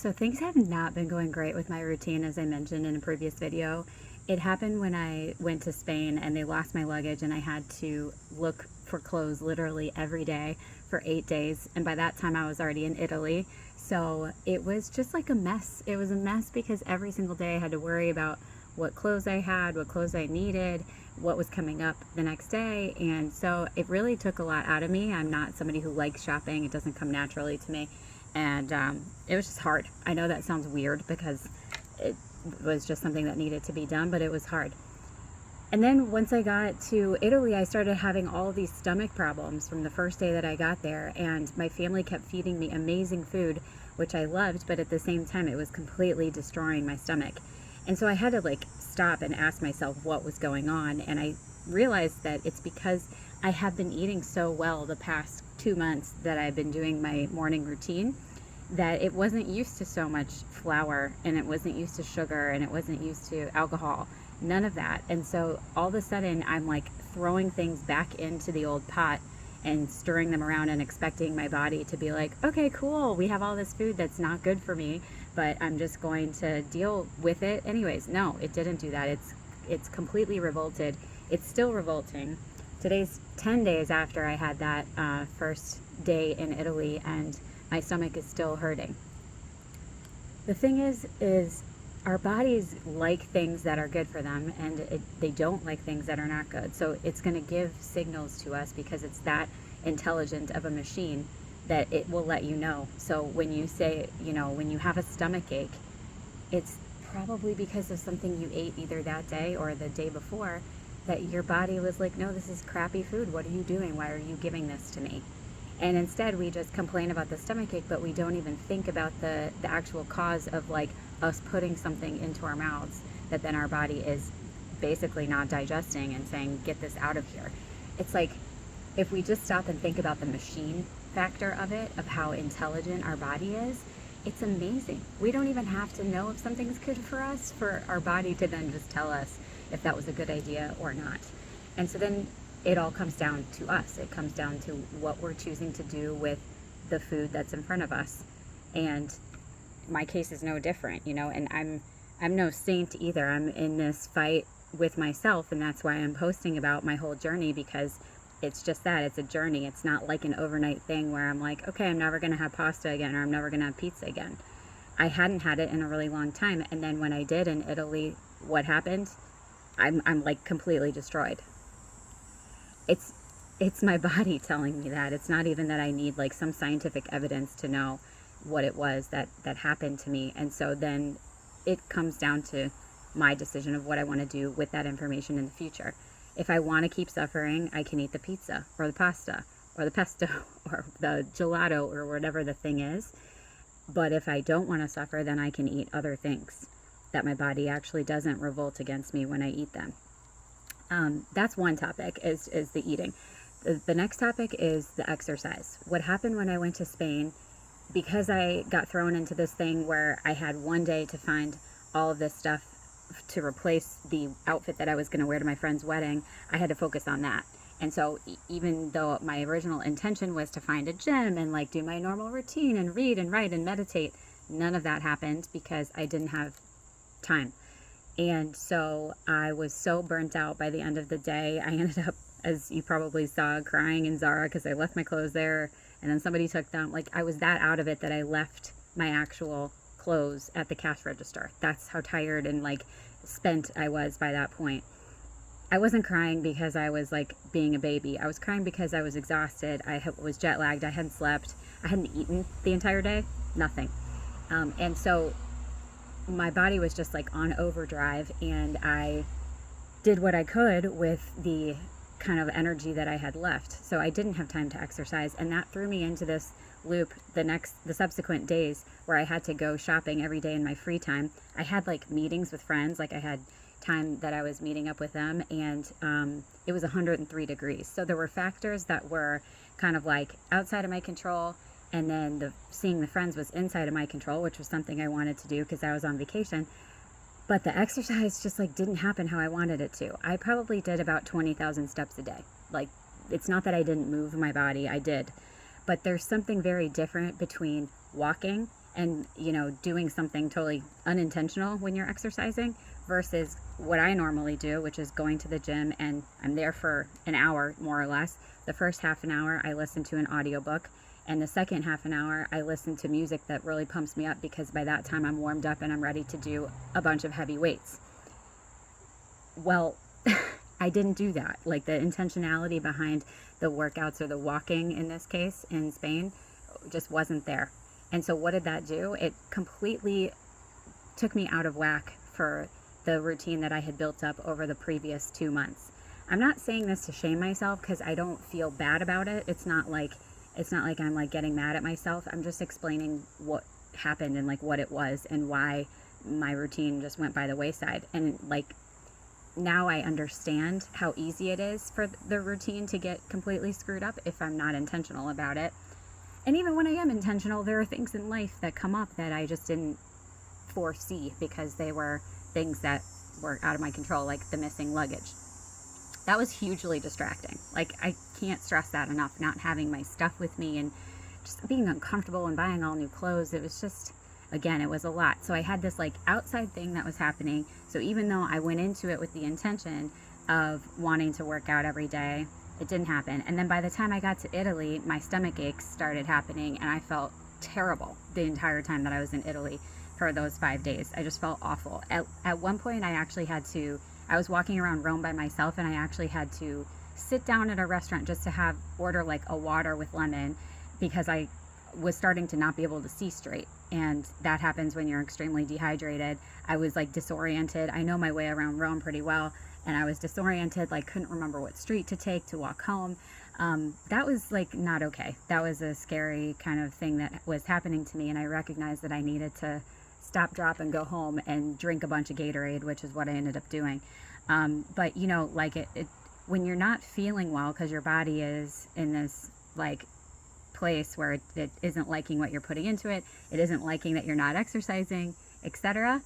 So things have not been going great with my routine, as I mentioned in a previous video. It happened when I went to Spain and they lost my luggage and I had to look for clothes literally every day for 8 days. And by that time I was already in Italy. So it was just like a mess. It was a mess because every single day I had to worry about what clothes I had, what clothes I needed, what was coming up the next day. And so it really took a lot out of me. I'm not somebody who likes shopping. It doesn't come naturally to me. And it was just hard. I know that sounds weird because it was just something that needed to be done, but it was hard. And then once I got to Italy, I started having all these stomach problems from the first day that I got there. And my family kept feeding me amazing food, which I loved, but at the same time, it was completely destroying my stomach. And so I had to stop and ask myself what was going on. And I realized that it's because I have been eating so well the past 2 months that I've been doing my morning routine, that it wasn't used to so much flour and it wasn't used to sugar and it wasn't used to alcohol, none of that. And so all of a sudden I'm throwing things back into the old pot and stirring them around and expecting my body to be like, okay, cool, we have all this food that's not good for me, but I'm just going to deal with it anyways. No, it didn't do that. It's completely revolted. It's still revolting. Today's 10 days after I had that first day in Italy, and my stomach is still hurting. The thing is our bodies like things that are good for them, and they don't like things that are not good. So it's going to give signals to us because it's that intelligent of a machine that it will let you know. So when you say, when you have a stomach ache, it's probably because of something you ate either that day or the day before, that your body was like, no, this is crappy food. What are you doing? Why are you giving this to me? And instead we just complain about the stomach ache, but we don't even think about the actual cause of us putting something into our mouths that then our body is basically not digesting and saying, get this out of here. It's like, if we just stop and think about the machine factor of it, of how intelligent our body is, it's amazing. We don't even have to know if something's good for us for our body to then just tell us if that was a good idea or not. And so then it all comes down to us. It comes down to what we're choosing to do with the food that's in front of us. And my case is no different, and I'm no saint either. I'm in this fight with myself, and that's why I'm posting about my whole journey, because it's just that, it's a journey. It's not like an overnight thing where I'm like, okay, I'm never going to have pasta again, or I'm never going to have pizza again. I hadn't had it in a really long time, and then when I did in Italy, what happened? I'm completely destroyed. It's my body telling me that. It's not even that I need some scientific evidence to know what it was that happened to me. And so then it comes down to my decision of what I want to do with that information in the future. If I want to keep suffering, I can eat the pizza or the pasta or the pesto or the gelato or whatever the thing is. But if I don't want to suffer, then I can eat other things that my body actually doesn't revolt against me when I eat them. That's one topic, is the eating. The next topic is the exercise. What happened when I went to Spain, because I got thrown into this thing where I had one day to find all of this stuff to replace the outfit that I was going to wear to my friend's wedding, I had to focus on that. And so even though my original intention was to find a gym and do my normal routine and read and write and meditate, none of that happened because I didn't have time. And so I was so burnt out by the end of the day. I ended up, as you probably saw, crying in Zara because I left my clothes there and then somebody took them. I was that out of it that I left my actual clothes at the cash register. That's how tired and spent I was by that point. I wasn't crying because I was being a baby. I was crying because I was exhausted. I was jet lagged. I hadn't slept. I hadn't eaten the entire day. Nothing. And so my body was just on overdrive, and I did what I could with the kind of energy that I had left. So I didn't have time to exercise, and that threw me into this loop the subsequent days where I had to go shopping every day in my free time. I had meetings with friends, I had time that I was meeting up with them, and it was 103 degrees. So there were factors that were kind of outside of my control, and then seeing the friends was inside of my control, which was something I wanted to do because I was on vacation. But the exercise just didn't happen how I wanted it to. I probably did about 20,000 steps a day. It's not that I didn't move my body, I did. But there's something very different between walking and, you know, doing something totally unintentional when you're exercising versus what I normally do, which is going to the gym and I'm there for an hour more or less. The first half an hour I listen to an audiobook, and the second half an hour I listen to music that really pumps me up, because by that time I'm warmed up and I'm ready to do a bunch of heavy weights. Well, I didn't do that. Like, the intentionality behind the workouts, or the walking in this case in Spain, just wasn't there. And so what did that do? It completely took me out of whack for the routine that I had built up over the previous 2 months. I'm not saying this to shame myself, because I don't feel bad about it. It's not like I'm like getting mad at myself. I'm just explaining what happened and like what it was and why my routine just went by the wayside. And like, now I understand how easy it is for the routine to get completely screwed up if I'm not intentional about it. And even when I am intentional, there are things in life that come up that I just didn't foresee, because they were things that were out of my control, like the missing luggage. That was hugely distracting. Like, I can't stress that enough, not having my stuff with me and just being uncomfortable and buying all new clothes. It was just, again, it was a lot. So I had this like outside thing that was happening. So even though I went into it with the intention of wanting to work out every day, it didn't happen. And then by the time I got to Italy, my stomach aches started happening, and I felt terrible the entire time that I was in Italy for those 5 days. I just felt awful. At one point, I was walking around Rome by myself, and I actually had to sit down at a restaurant just to order like a water with lemon, because I was starting to not be able to see straight. And that happens when you're extremely dehydrated. I was like disoriented. I know my way around Rome pretty well, and I was disoriented, like couldn't remember what street to take to walk home. That was like not okay. That was a scary kind of thing that was happening to me, and I recognized that I needed to stop, drop, and go home and drink a bunch of Gatorade, which is what I ended up doing. But you know, like when you're not feeling well because your body is in this like place where it isn't liking what you're putting into it, it isn't liking that you're not exercising, etc.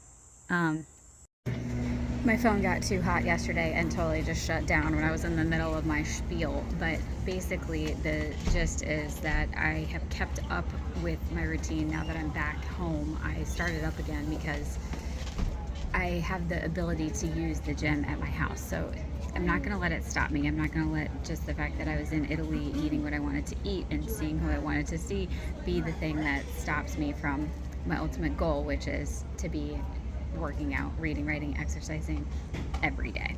My phone got too hot yesterday and totally just shut down when I was in the middle of my spiel. But basically, the gist is that I have kept up with my routine now that I'm back home. I started up again because I have the ability to use the gym at my house. So I'm not going to let it stop me. I'm not going to let just the fact that I was in Italy eating what I wanted to eat and seeing who I wanted to see be the thing that stops me from my ultimate goal, which is to be working out, reading, writing, exercising every day.